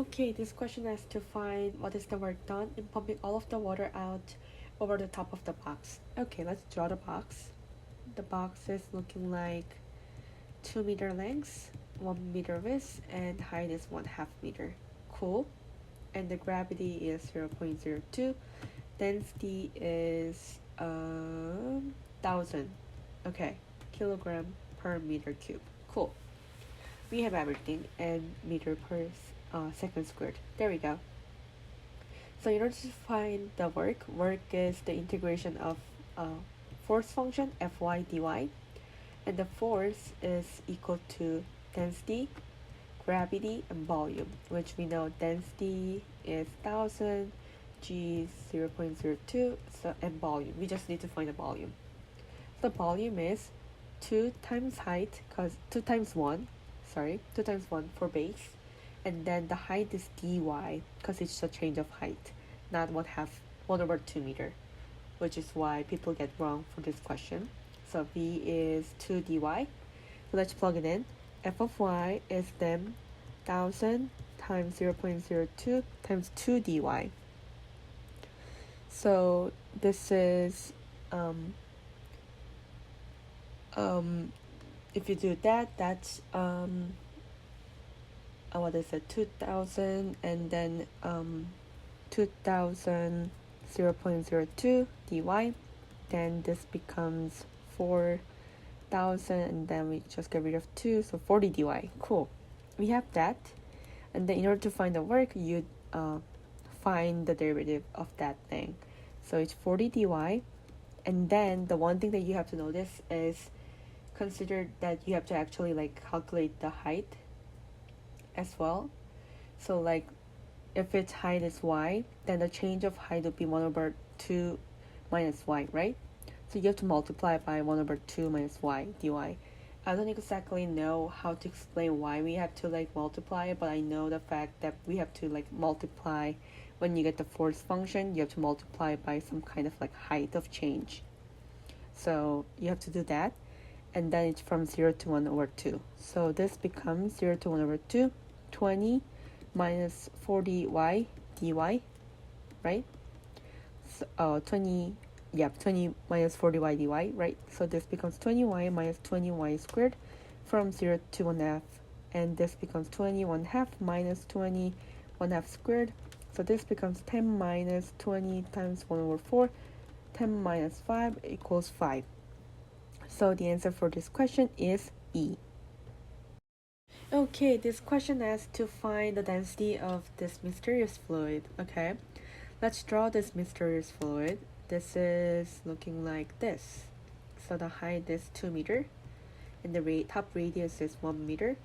Okay, this question has to find what is the work done in pumping all of the water out over the top of the box. Okay, let's draw the box. The box is looking like 2 meter length, 1 meter width, and height is 1/2 meter. Cool. And the gravity is 0.02. Density is 1,000. Okay, kilogram per meter cube. Cool. We have everything and meter per second squared. There we go. So in order to find the work is the integration of force function Fy dy, and the force is equal to density, gravity, and volume, which we know density is 1,000, g is 0.02, so and volume. We just need to find the volume. The volume is 2 times height, cause 2 times 1 for base, and then the height is dy because it's a change of height, not 1/2 meter, which is why people get wrong for this question. So v is 2 dy. So let's plug it in. F of y is then 1,000 times 0.02 times 2 dy. So this is if you do that, that's what is it, 2,000 and then 2,000 0.02 dy, then this becomes 4,000 and then we just get rid of 2, so 40 dy. Cool, we have that. And then in order to find the work, you find the derivative of that thing. So it's 40 dy, and then the one thing that you have to notice is consider that you have to actually like calculate the height as well. So like if its height is y, then the change of height would be 1/2 minus y, right? So you have to multiply by 1/2 minus y dy. I don't exactly know how to explain why we have to like multiply, but I know the fact that we have to like multiply when you get the force function, you have to multiply by some kind of like height of change. So you have to do that, and then it's from 0 to 1/2. So this becomes 0 to 1/2, 20 minus 40y dy, right? So 20 minus 40y dy, right? So this becomes 20y minus 20y squared from 0 to 1/2, and this becomes 20 1/2 minus 20 1/2 squared. So this becomes 10 minus 20 times 1/4, 10 minus 5 equals 5. So the answer for this question is E. Okay, this question asks to find the density of this mysterious fluid. Okay, let's draw this mysterious fluid. This is looking like this. So the height is 2 meter, and the top radius is 1 meter.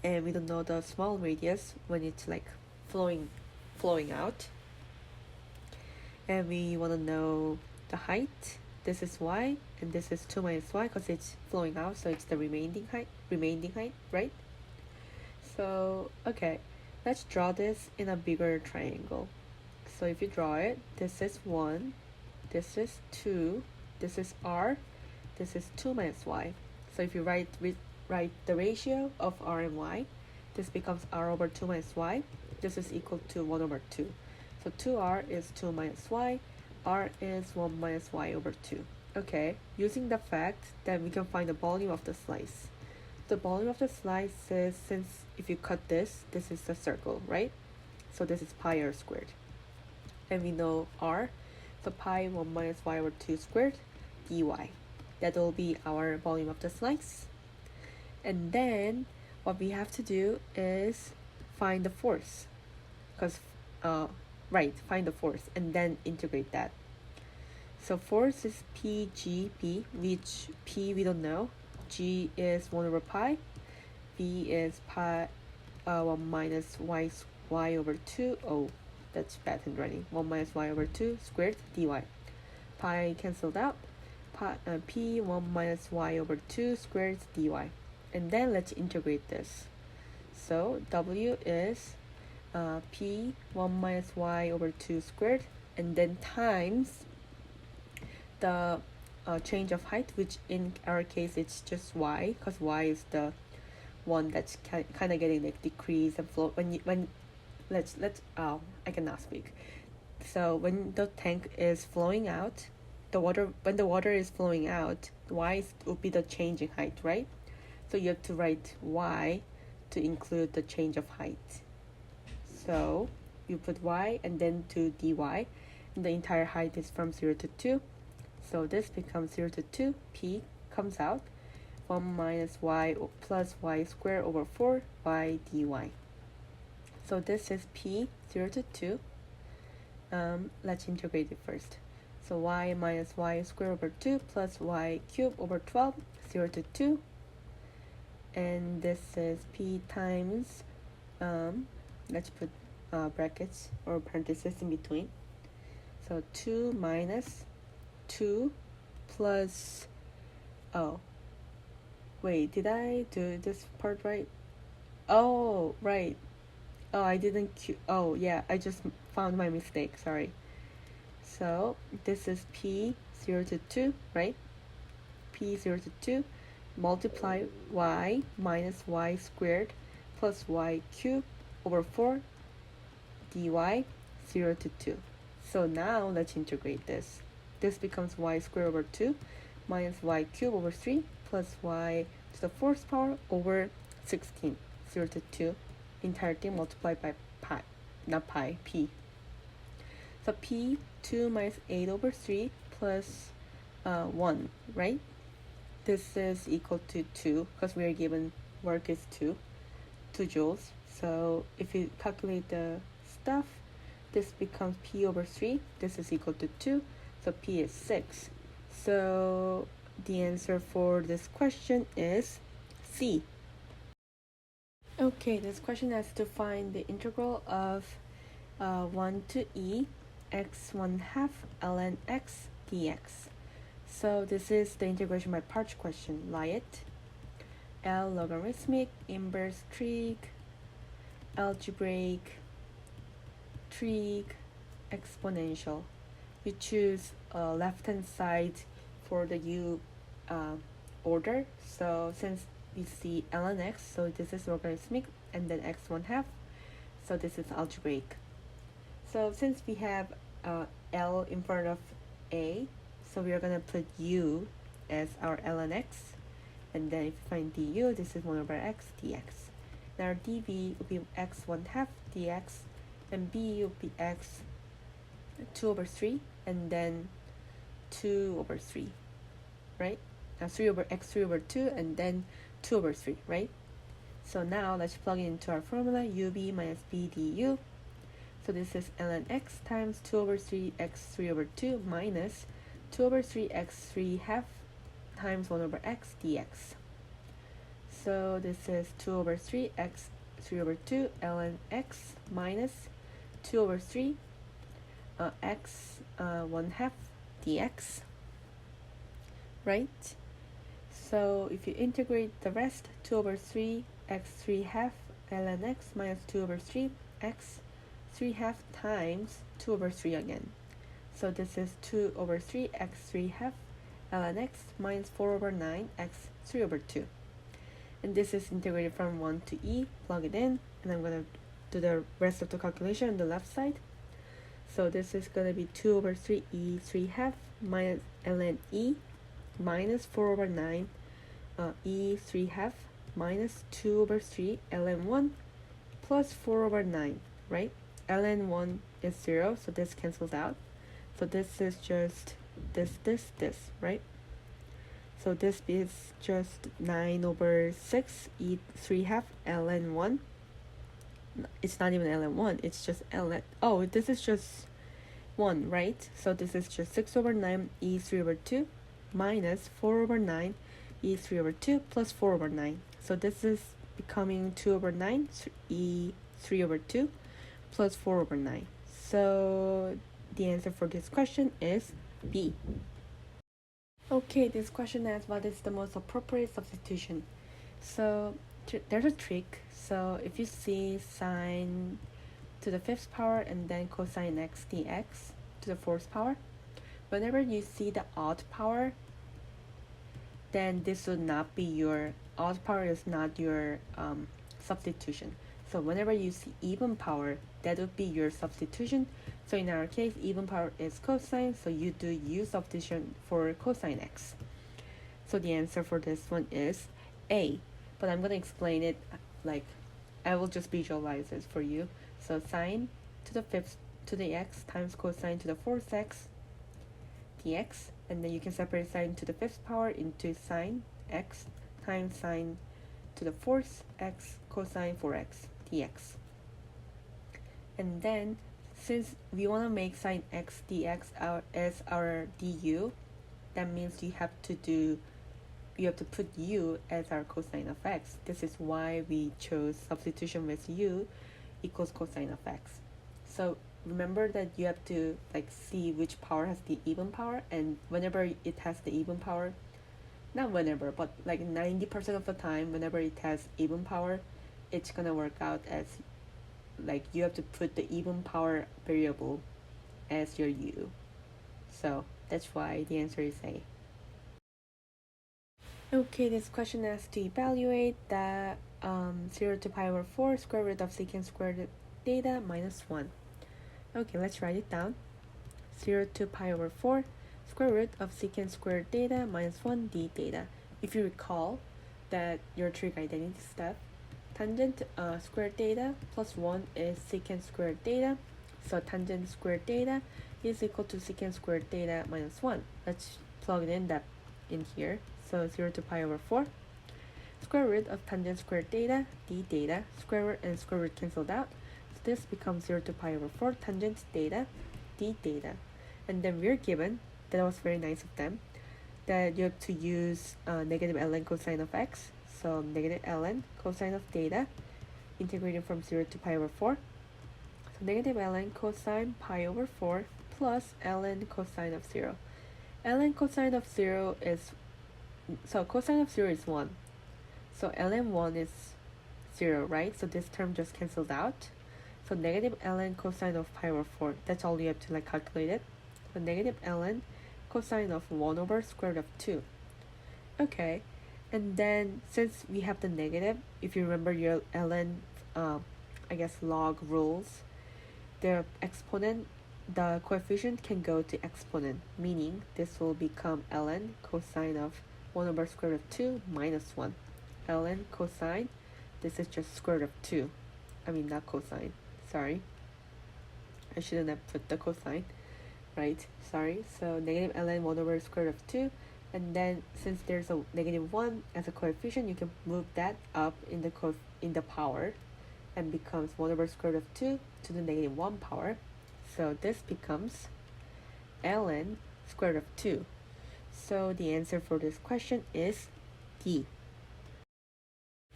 And we don't know the small radius when it's like flowing out. And we want to know the height. This is y, and this is 2 minus y because it's flowing out, so it's the remaining height, right? So okay, let's draw this in a bigger triangle. So if you draw it, this is 1, this is 2, this is r, this is 2 minus y. So if you write the ratio of r and y, this becomes r/2 minus y. This is equal to 1/2. So 2r is 2 minus y, r is 1 minus y/2. Okay, using the fact that we can find the volume of the slice. The volume of the slice is, since if you cut this is a circle, right? So this is pi r squared. And we know r, so pi 1 minus y/2 squared dy. That will be our volume of the slice. And then what we have to do is find the force. Find the force and then integrate that. So force is PGB, which P we don't know. G is 1/pi. V is pi 1 minus y/2. Oh, that's bad handwriting. 1 minus y/2 squared dy. Pi cancelled out. P 1 minus y/2 squared dy. And then let's integrate this. So W is P 1 minus y/2 squared, and then times the change of height, which in our case it's just y, because y is the one that's kind of getting like decreased and flow when let's I cannot speak. So when the tank is flowing out, when the water is flowing out, y would be the change in height, right? So you have to write y to include the change of height. So you put y and then to dy, and the entire height is from 0 to 2. So this becomes 0 to 2, p comes out, 1 minus y plus y squared over 4 y dy. So this is p 0 to 2. Let's integrate it first. So y minus y squared over 2 plus y cubed over 12, 0 to 2. And this is p times, let's put brackets or parentheses in between. So 2 minus 2 plus, oh, wait, did I do this part right? Oh, right. Oh, I didn't, oh, yeah, I just found my mistake, sorry. So this is p 0 to 2, right? p 0 to 2 multiply y minus y squared plus y cubed over 4 dy 0 to 2. So now let's integrate this. This becomes y squared over 2 minus y cubed over 3 plus y to the 4th power over 16, 0 to 2. Entire thing multiplied by pi, not pi, p. So p 2 minus 8 over 3 plus 1, right? This is equal to 2 because we are given work is 2 joules. So if you calculate the stuff, this becomes p over 3. This is equal to 2. So p is 6. So the answer for this question is C. Okay, this question has to find the integral of 1 to e x 1/2 ln x dx. So this is the integration by parts question. Liet, L logarithmic, inverse trig, algebraic, trig, exponential. You choose left hand side for the u order. So since we see ln x, so this is logarithmic, and then x 1/2, so this is algebraic. So since we have L in front of A, so we are going to put U as our ln x, and then if you find du, this is 1 over x dx. Now our dv will be x 1/2 dx, and b will be x 2 over 3, and then 2 over 3, right? Now 3 over x 3 over 2, and then 2 over 3, right? So now let's plug it into our formula, ub minus b du. So this is ln x times 2 over 3 x 3 over 2 minus 2 over 3 x 3/2 times 1 over x dx. So this is 2 over 3 x 3 over 2 ln x minus 2 over 3 x 1/2 dx, right? So if you integrate the rest, 2 over 3 x 3/2 ln x minus 2 over 3 x 3/2 times 2 over 3 again. So this is 2 over 3 x 3/2 ln x minus 4 over 9 x 3 over 2. And this is integrated from 1 to e, plug it in, and I'm going to do the rest of the calculation on the left side. So this is going to be 2 over 3 e 3/2 minus ln e minus 4 over 9 e 3/2 minus 2 over 3 ln 1 plus 4 over 9, right? ln 1 is 0, so this cancels out. So this is just this, right? So this is just 9 over 6 e 3/2 ln 1. It's not even ln 1, it's just ln, oh, this is just 1, right? So this is just 6 over 9 e 3 over 2 minus 4 over 9 e 3 over 2 plus 4 over 9. So this is becoming 2 over 9 e 3 over 2 plus 4 over 9. So the answer for this question is B. Okay, this question asks what is the most appropriate substitution. So there's a trick. So if you see sine to the 5th power and then cosine x dx to the 4th power, whenever you see the odd power, then this would not be your odd power is not your substitution. So whenever you see even power, that would be your substitution. So in our case, even power is cosine, so you do u substitution for cosine x. So the answer for this one is A. But I'm going to explain it like, I will just visualize this for you. So sine to the fifth to the x times cosine to the fourth x dx, and then you can separate sine to the fifth power into sine x times sine to the fourth x cosine 4x dx. And then since we want to make sine x dx as our du, that means you have to put u as our cosine of x. This is why we chose substitution with u equals cosine of x. So remember that you have to like see which power has the even power, and whenever it has the even power, not whenever, but like 90% of the time, whenever it has even power, it's gonna work out as like you have to put the even power variable as your u. So that's why the answer is A. Okay, this question asks to evaluate the 0 to pi over 4 square root of secant squared theta minus 1. Okay, let's write it down. 0 to pi over 4 square root of secant squared theta minus 1 d theta. If you recall that your trig identity step, tangent squared theta plus 1 is secant squared theta. So tangent squared theta is equal to secant squared theta minus 1. Let's plug that in here. So 0 to pi over 4 square root of tangent squared theta d theta, square root and square root cancelled out. So this becomes 0 to pi over 4 tangent theta d theta. And then we're given, that was very nice of them, that you have to use negative ln cosine of x. So negative ln cosine of theta integrating from 0 to pi over 4. So negative ln cosine pi over 4 plus ln cosine of 0. Ln cosine of 0 is, so cosine of 0 is 1. So ln 1 is 0, right? So this term just cancelled out. So negative ln cosine of pi over 4, that's all you have to like calculate it. So negative ln cosine of 1 over square root of 2. Okay, and then since we have the negative, if you remember your ln, I guess log rules, the exponent, the coefficient can go to exponent, meaning this will become ln cosine of 1 over square root of 2 minus 1. ln cosine, this is just square root of 2. I mean, not cosine. Sorry. I shouldn't have put the cosine. Right? Sorry. So negative ln 1 over square root of 2. And then since there's a negative 1 as a coefficient, you can move that up in the power and becomes 1 over square root of 2 to the negative 1 power. So this becomes ln square root of 2. So the answer for this question is D.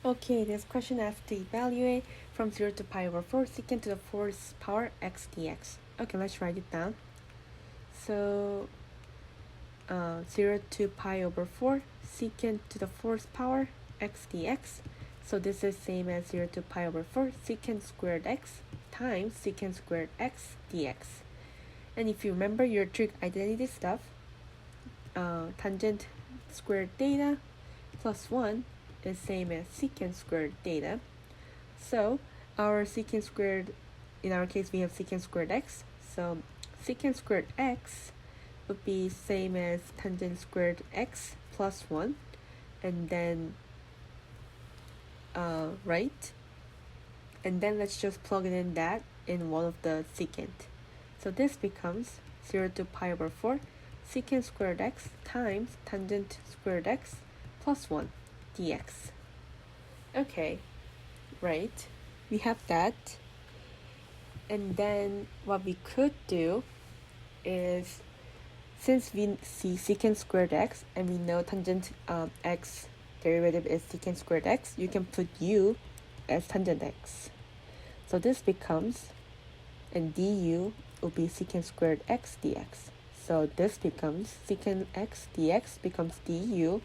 Okay, this question asks to evaluate from 0 to pi over 4 secant to the fourth power x dx. Okay, let's write it down. So 0 to pi over 4 secant to the fourth power x dx. So this is same as 0 to pi over 4 secant squared x times secant squared x dx. And if you remember your trig identity stuff, tangent squared theta plus 1 is same as secant squared theta. So our secant squared, in our case we have secant squared x, so secant squared x would be same as tangent squared x plus 1, and then right, and then let's just plug it in that in one of the secant. So this becomes 0 to pi over 4 secant squared x times tangent squared x plus 1 dx. Okay, right, we have that. And then what we could do is, since we see secant squared x and we know tangent x derivative is secant squared x, you can put u as tangent x. So this becomes, and du will be secant squared x dx. So this becomes secant x dx becomes du.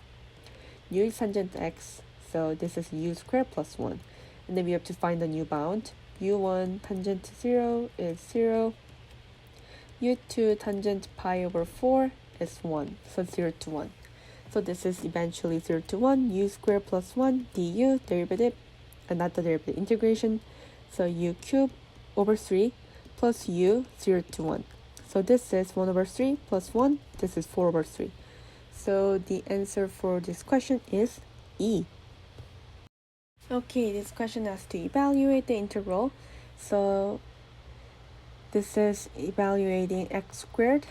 U is tangent x, so this is u squared plus 1. And then we have to find the new bound. u1 tangent 0 is 0. u2 tangent pi over 4 is 1, so 0 to 1. So this is eventually 0 to 1, u squared plus 1 du derivative, and not the derivative, integration. So u cubed over 3 plus u 0 to 1. So this is 1 over 3 plus 1. This is 4 over 3. So the answer for this question is E. Okay, this question has to evaluate the integral. So this is evaluating x squared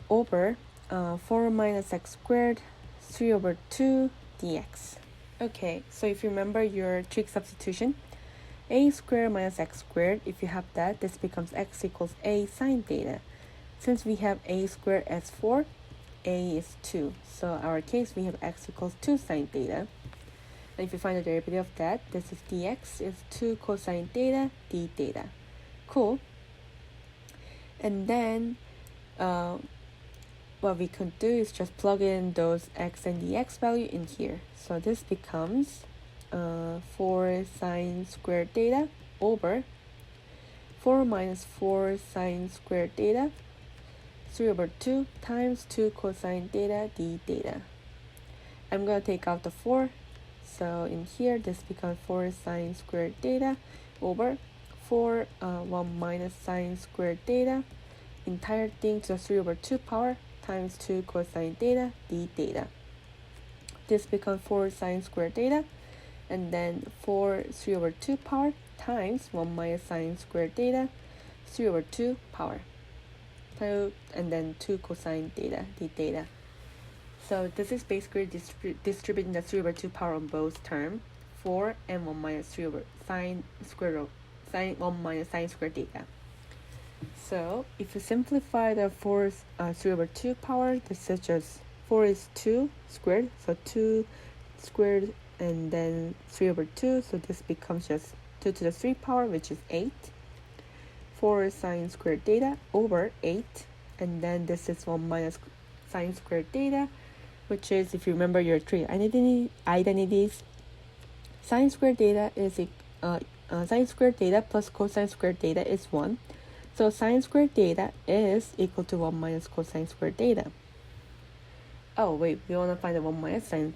over 4 minus x squared 3 over 2 dx. Okay, so if you remember your trig substitution, a squared minus x squared, if you have that, this becomes x equals a sine theta. Since we have a squared as 4, a is 2. So in our case, we have x equals 2 sine theta. And if you find the derivative of that, this is dx is 2 cosine theta d theta. Cool. And then what we could do is just plug in those x and dx value in here. So this becomes 4 sine squared theta over 4 minus 4 sine squared theta 3 over 2 times 2 cosine theta d theta. I'm going to take out the 4. So in here, this becomes 4 sine squared theta over 4 1 minus sine squared theta, entire thing to the 3 over 2 power times 2 cosine theta d theta. This becomes 4 sine squared theta, and then 4 3 over 2 power times 1 minus sine squared theta 3 over 2 power, and then 2 cosine theta d theta. So this is basically distributing the 3 over 2 power on both terms, 4 and 1 minus 3 over sine square root, sine 1 minus sine squared theta. So if you simplify the 4 3 over 2 power, this is just 4 is 2 squared, so 2 squared and then 3 over 2, so this becomes just 2 to the 3 power, which is 8. 4 sine squared theta over 8, and then this is 1 minus sine squared theta, which is, if you remember your three identities, sine squared theta is sine squared theta plus cosine squared theta is 1. So sine squared theta is equal to 1 minus cosine squared theta. Oh wait, we want to find the 1 minus sine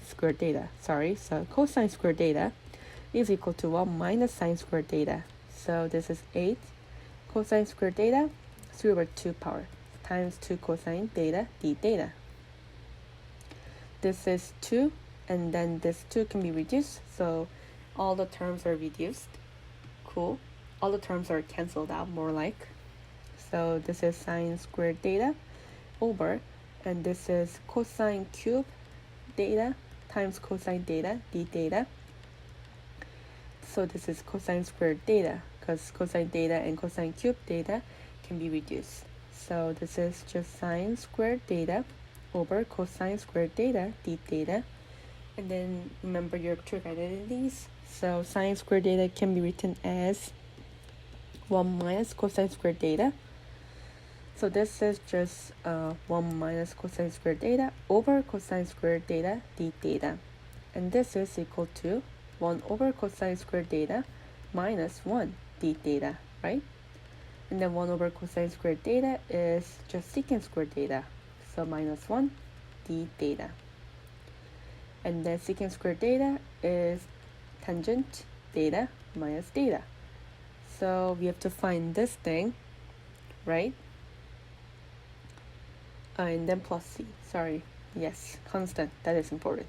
squared theta. Sorry, so cosine squared theta is equal to 1 minus sine squared theta. So this is 8 cosine squared theta 3 over 2 power times 2 cosine theta d theta. This is 2, and then this 2 can be reduced, so all the terms are reduced. Cool. All the terms are cancelled out, more like. So this is sine squared theta over, and this is cosine cube theta times cosine theta d theta. So this is cosine squared theta, because cosine theta and cosine cube theta can be reduced. So this is just sine squared theta over cosine squared theta d theta. And then remember your trig identities. So sine squared theta can be written as 1 minus cosine squared theta. So this is just 1 minus cosine squared theta over cosine squared theta d theta. And this is equal to 1 over cosine squared theta minus 1 d theta, right? And then 1 over cosine squared theta is just secant squared theta. So minus 1 d theta. And then secant squared theta is tangent theta minus theta. So we have to find this thing, right? And then plus c. Sorry. Yes, constant. That is important.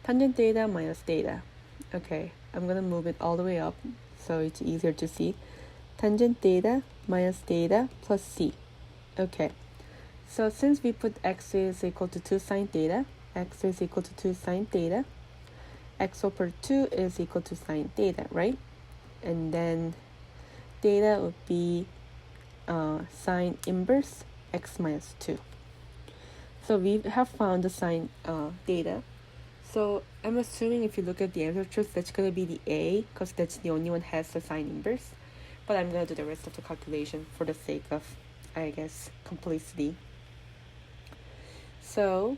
Tangent theta minus theta. Okay, I'm going to move it all the way up so it's easier to see. Tangent theta minus theta plus c. Okay. So since we put x is equal to 2 sine theta, x is equal to 2 sine theta, x over 2 is equal to sine theta, right? And then theta would be sine inverse x minus 2. So we have found the sine theta. So I'm assuming if you look at the answer choice, that's going to be the A, because that's the only one has the sine inverse. But I'm going to do the rest of the calculation for the sake of, I guess, complicity. So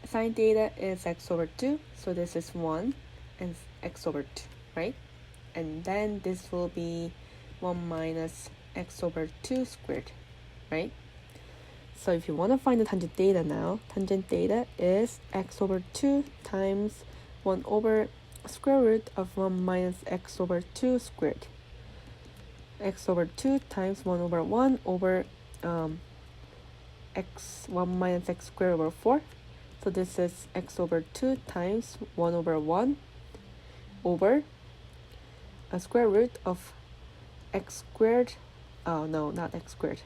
sine theta is x over 2, so this is 1 and x over 2, right? And then this will be 1 minus x over 2 squared, right? So if you want to find the tangent theta now, tangent theta is x over 2 times 1 over square root of 1 minus x over 2 squared. X over 2 times 1 over 1 over x 1 minus x squared over 4. So this is x over 2 times 1 over 1 over a square root of x squared, oh no, not x squared,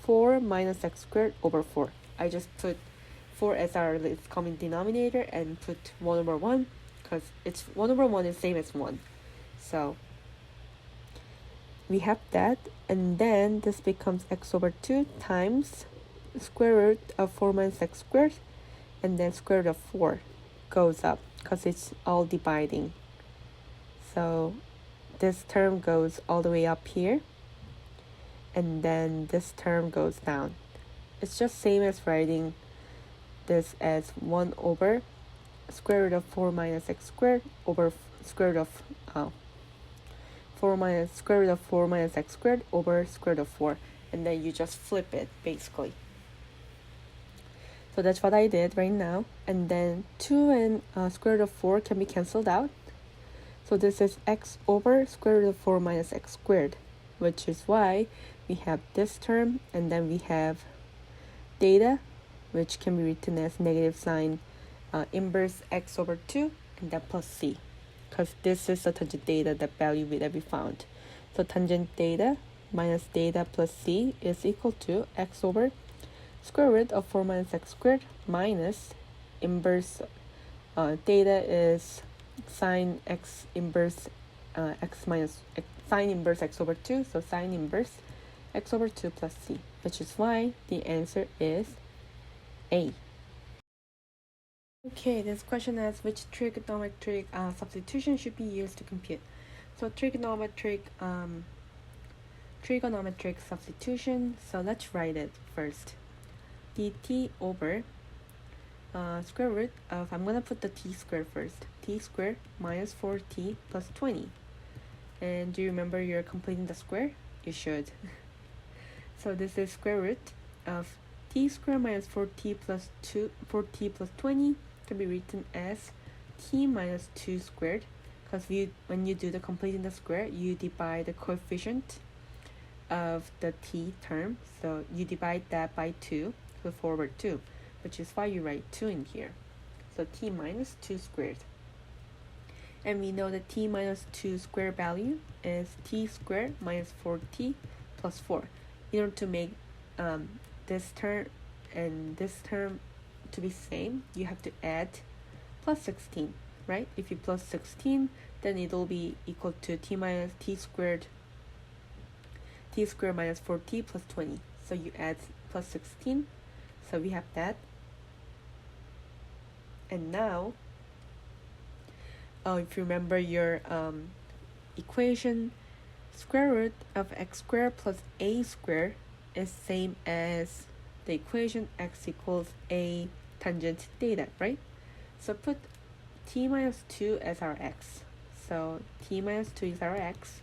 4 minus x squared over 4. I just put 4 as our least common denominator and put 1 over 1 because it's 1 over 1 is same as 1. So we have that, and then this becomes x over 2 times square root of 4 minus x squared, and then square root of 4 goes up because it's all dividing. So this term goes all the way up here, and then this term goes down. It's just same as writing this as 1 over square root of 4 minus x squared over square root of 4 minus square root of 4 minus x squared over square root of 4, and then you just flip it basically. So that's what I did right now, and then 2 and square root of 4 can be cancelled out. So this is x over square root of 4 minus x squared, which is why we have this term, and then we have theta, which can be written as negative sign inverse x over 2 and then plus c, because this is the tangent theta, the value that we found. So tangent theta minus theta plus c is equal to x over square root of 4 minus x squared minus inverse theta is sine x inverse x minus sine inverse x over 2, so sine inverse x over 2 plus c, which is why the answer is A. Okay, this question asks which trigonometric substitution should be used to compute. So trigonometric substitution, so let's write it first. dt over square root of, I'm gonna put the t squared first, t squared minus 4t plus 20. And do you remember you're completing the square? You should. So this is square root of t squared minus 4t plus 20 can be written as t minus 2 squared, because when you do the completing the square, you divide the coefficient of the t term, so you divide that by 2, so forward 2, which is why you write 2 in here. So t minus 2 squared. And we know that t minus 2 square value is t squared minus 4t plus 4. In order to make this term and this term to be same, you have to add plus 16, right? If you plus 16, then it'll be equal to t squared minus 4t plus 20. So you add plus 16, so we have that. And now, if you remember your equation, square root of x squared plus a squared is same as the equation x equals a tangent theta, right? So put t minus 2 as our x. So t minus 2 is our x.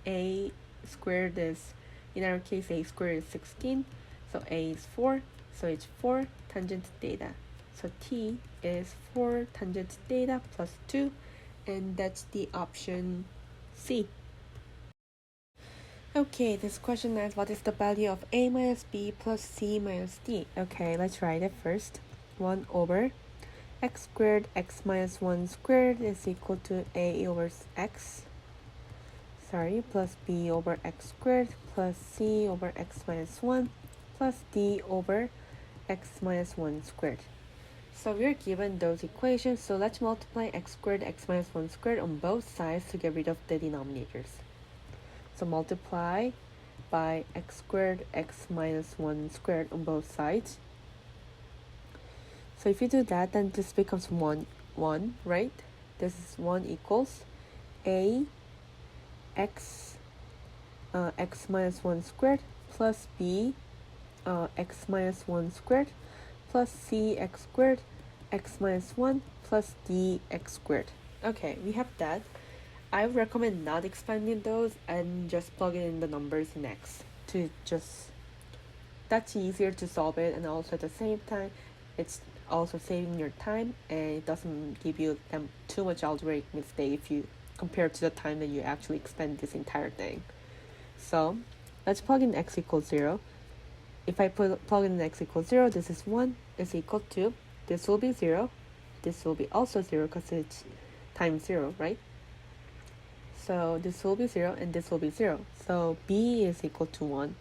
A squared is, in our case, a squared is 16. So a is 4. So it's 4 tangent theta. So t is 4 tangent theta plus 2. And that's the option C. Okay, this question asks what is the value of a minus b plus c minus d? Okay, let's write it first. 1 over x squared x minus 1 squared is equal to a over x, plus b over x squared plus c over x minus 1 plus d over x minus 1 squared. So we're given those equations, so let's multiply x squared x minus 1 squared on both sides to get rid of the denominators. So multiply by x squared x minus 1 squared on both sides. So if you do that, then this becomes 1, right? This is 1 equals a x minus 1 squared plus b x minus 1 squared plus c x squared x minus 1 plus d x squared. Okay, we have that. I recommend not expanding those and just plugging in the numbers in x to just that's easier to solve it, and also at the same time it's also saving your time, and it doesn't give you too much algebraic mistake if you compare to the time that you actually expend this entire thing. So let's plug in x equals 0. If I plug in x equals 0, this is 1 is equal to, this will be 0, this will be also 0 because it's times 0, right? So this will be 0 and this will be 0. So b is equal to 1.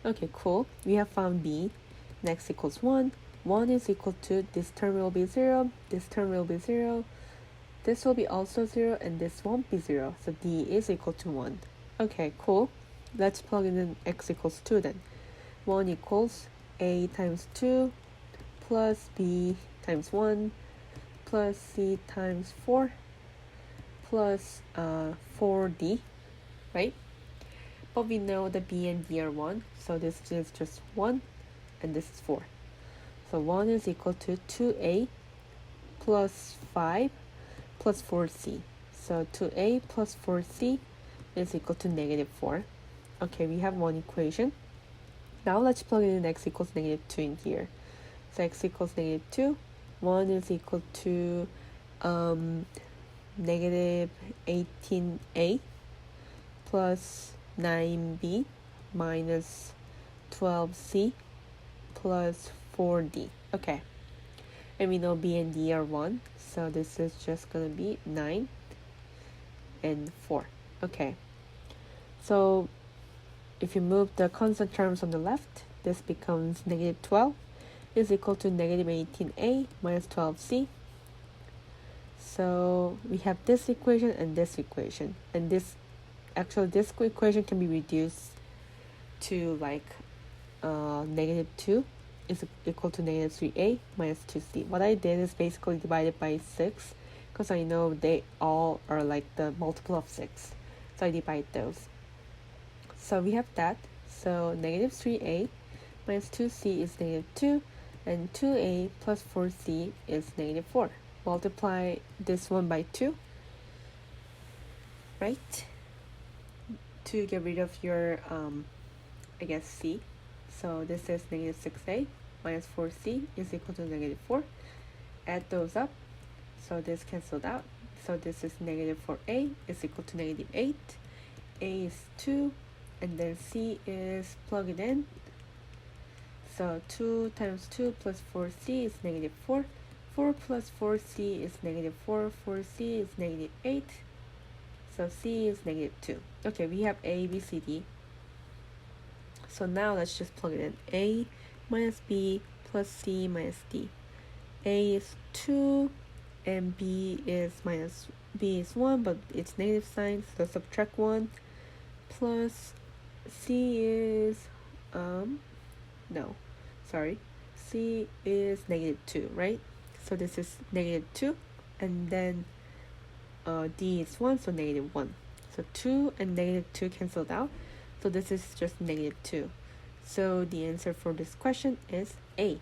Okay, cool. We have found b. Next equals 1. 1 is equal to, this term will be 0, this term will be 0, this will be also 0, and this won't be 0. So d is equal to 1. Okay, cool. Let's plug in x equals 2 then. 1 equals a times 2 plus b times 1 plus c times 4 plus 4d, right? But we know that b and d are 1, so this is just 1 and this is 4. So 1 is equal to 2a plus 5 plus 4c. So 2a plus 4c is equal to negative 4. Okay, we have one equation. Now let's plug in x equals negative 2 in here. So x equals negative 2. 1 is equal to negative 18a plus 9b minus 12c plus 4d. Okay, and we know b and d are 1, so this is just going to be 9 and 4. Okay, so if you move the constant terms on the left, this becomes negative 12 is equal to negative 18a minus 12c. So we have this equation and this equation, and this equation can be reduced to like negative 2 is equal to negative 3a minus 2c. What I did is basically divided by 6 because I know they all are like the multiple of 6. So I divide those. So we have that. So negative 3a minus 2c is negative 2, and 2a plus 4c is negative 4. Multiply this one by 2, right? To get rid of your, I guess, c. So this is negative 6a minus 4c is equal to negative 4. Add those up. So this cancelled out. So this is negative 4a is equal to negative 8. A is 2. And then c is plug it in. So 2 times 2 plus 4c is negative 4. 4 plus 4c is negative 4. 4c is negative 8. So c is negative 2. Okay, we have a, b, c, d. So now let's just plug it in. A minus b plus c minus d. A is 2 and b is 1, but it's negative sign, so subtract 1, plus c is c is negative 2, right? So this is negative 2, and then d is 1, so negative 1. So 2 and negative 2 cancelled out, so this is just negative 2. So the answer for this question is A.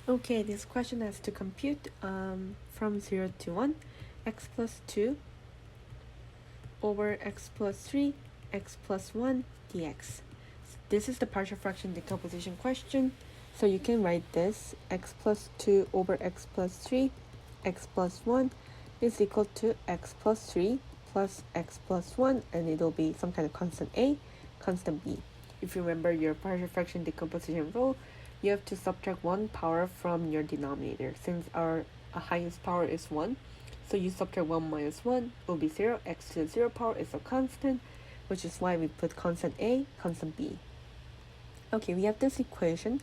Okay, this question has to compute from 0 to 1, x plus 2 over x plus 3, x plus 1 dx. This is the partial fraction decomposition question. So you can write this, x plus 2 over x plus 3, x plus 1 is equal to x plus 3 plus x plus 1, and it'll be some kind of constant a, constant b. If you remember your partial fraction decomposition rule, you have to subtract 1 power from your denominator. Since our highest power is 1, so you subtract 1 minus 1 will be 0. X to the 0 power is a constant, which is why we put constant a, constant b. Okay, we have this equation,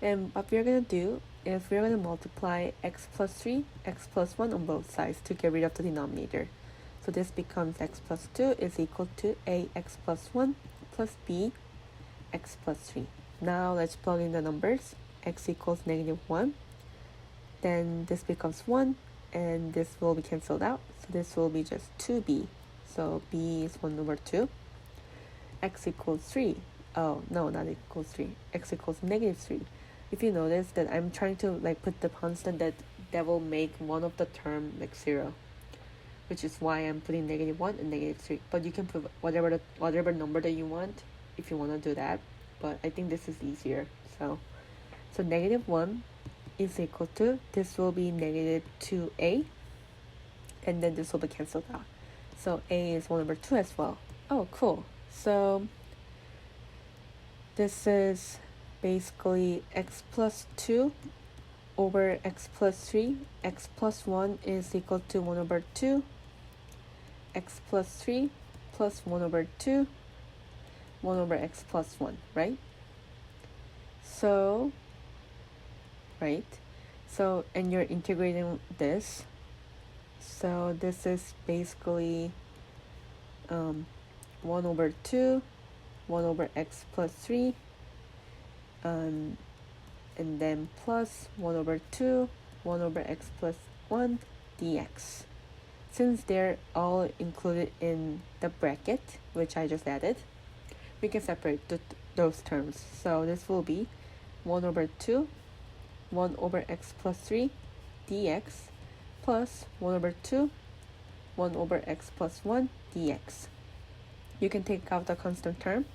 and what we're going to do is we're going to multiply x plus 3, x plus 1 on both sides to get rid of the denominator. So this becomes x plus 2 is equal to ax plus 1 plus b x plus 3. Now let's plug in the numbers. X equals negative 1. Then this becomes 1, and this will be cancelled out. So this will be just 2b. So b is 1 over 2. X equals 3. Oh, no, not equals 3. X equals negative 3. If you notice that I'm trying to like put the constant that will make one of the term like 0, which is why I'm putting negative 1 and negative 3. But you can put whatever number that you want if you want to do that. but I think this is easier. So negative 1 is equal to, this will be negative 2a, and then this will be cancelled out. So a is 1 over 2 as well. Oh, cool. So this is basically x plus 2 over x plus 3. X plus 1 is equal to 1 over 2. X plus 3 plus 1 over 2. 1 over x plus 1, right? So, right? So, and you're integrating this. So this is basically 1 over 2, 1 over x plus 3, and then plus 1 over 2, 1 over x plus 1 dx. Since they're all included in the bracket, which I just added, we can separate those terms. So this will be 1 over 2, 1 over x plus 3 dx, plus 1 over 2, 1 over x plus 1 dx. You can take out the constant term.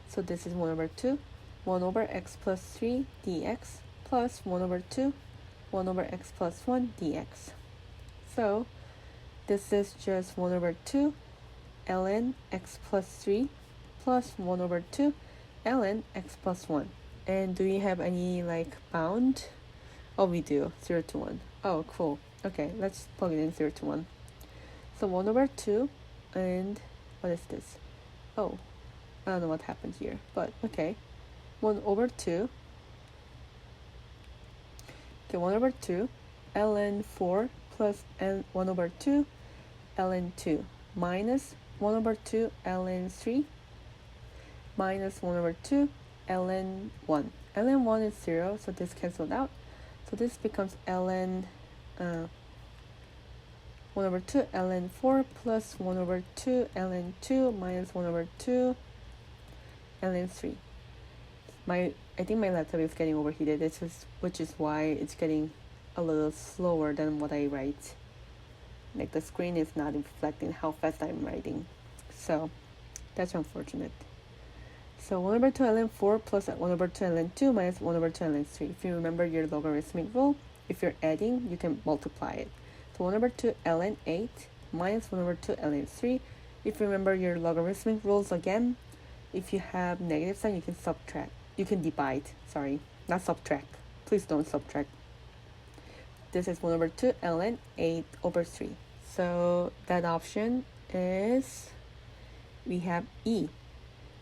So this is 1 over 2, 1 over x plus 3 dx, plus 1 over 2, 1 over x plus 1 dx. So this is just 1 over 2 ln x plus 3 plus 1 over 2 ln x plus 1. And do we have any like bound? Oh, we do, 0 to 1. Oh, cool. Okay, let's plug it in 0 to 1. So 1 over 2, and what is this? Oh, I don't know what happened here, but okay. 1 over 2. Okay, 1 over 2 ln 4 plus 1 over 2 ln 2 minus 1 over 2 ln 3 minus 1 over 2 ln 1. ln 1 is 0, so this cancelled out. So this becomes ln 1 over 2 ln 4 plus 1 over 2 ln 2 minus 1 over 2 ln 3. I think my laptop is getting overheated, which is why it's getting a little slower than what I write. Like the screen is not reflecting how fast I'm writing. So that's unfortunate. So 1 over 2 ln 4 plus 1 over 2 ln 2 minus 1 over 2 ln 3. If you remember your logarithmic rule, if you're adding, you can multiply it. So 1 over 2 ln 8 minus 1 over 2 ln 3. If you remember your logarithmic rules again, if you have negative sign, you can subtract. You can divide, sorry, not subtract. Please don't subtract. This is 1 over 2 ln 8 over 3. So that option is, we have E.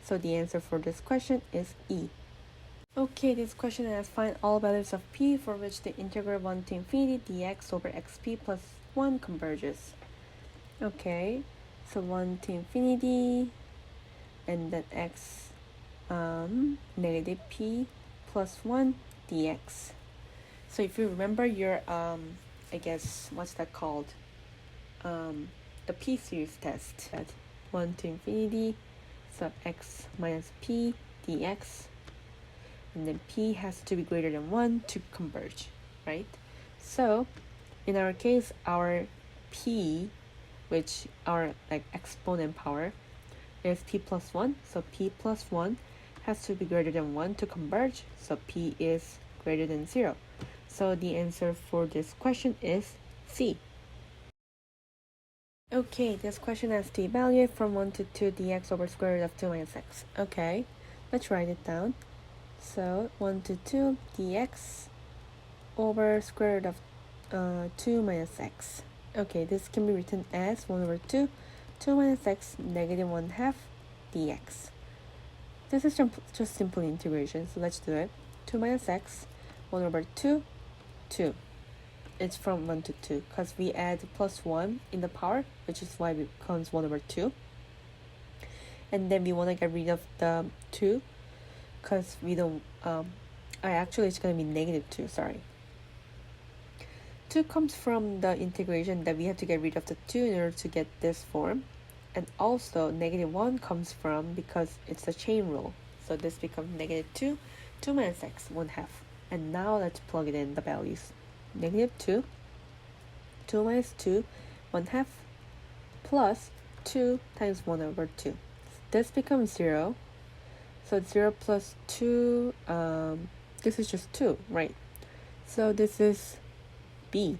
So the answer for this question is E. Okay, this question asks find all values of p for which the integral 1 to infinity dx over xp plus 1 converges. Okay, so 1 to infinity, and then x negative p plus 1 dx. So if you remember your I guess what's that called, the p series test at 1 to infinity sub x minus p dx, and then p has to be greater than 1 to converge, right? So in our case, our p, which our like exponent power, is p plus 1. So p plus 1 has to be greater than 1 to converge. So p is greater than 0. So the answer for this question is C. Okay, this question has to evaluate from 1 to 2 dx over square root of 2 minus x. Okay, let's write it down. So 1 to 2 dx over square root of 2 minus x. Okay, this can be written as 1 over 2, 2 minus x negative 1/2 dx. This is just simple integration, so let's do it. 2 minus x, 1 over 2, 2. It's from 1 to 2, because we add plus 1 in the power, which is why it becomes 1 over 2. And then we want to get rid of the 2, because we don't, actually it's going to be negative 2, sorry. 2 comes from the integration that we have to get rid of the 2 in order to get this form. And also negative 1 comes from, because it's the chain rule. So this becomes negative 2, 2 minus x, 1/2. And now let's plug it in the values. Negative 2, 2 minus 2, 1/2, plus 2 times 1 over 2. This becomes 0. So 0 plus 2, this is just 2, right? So this is B.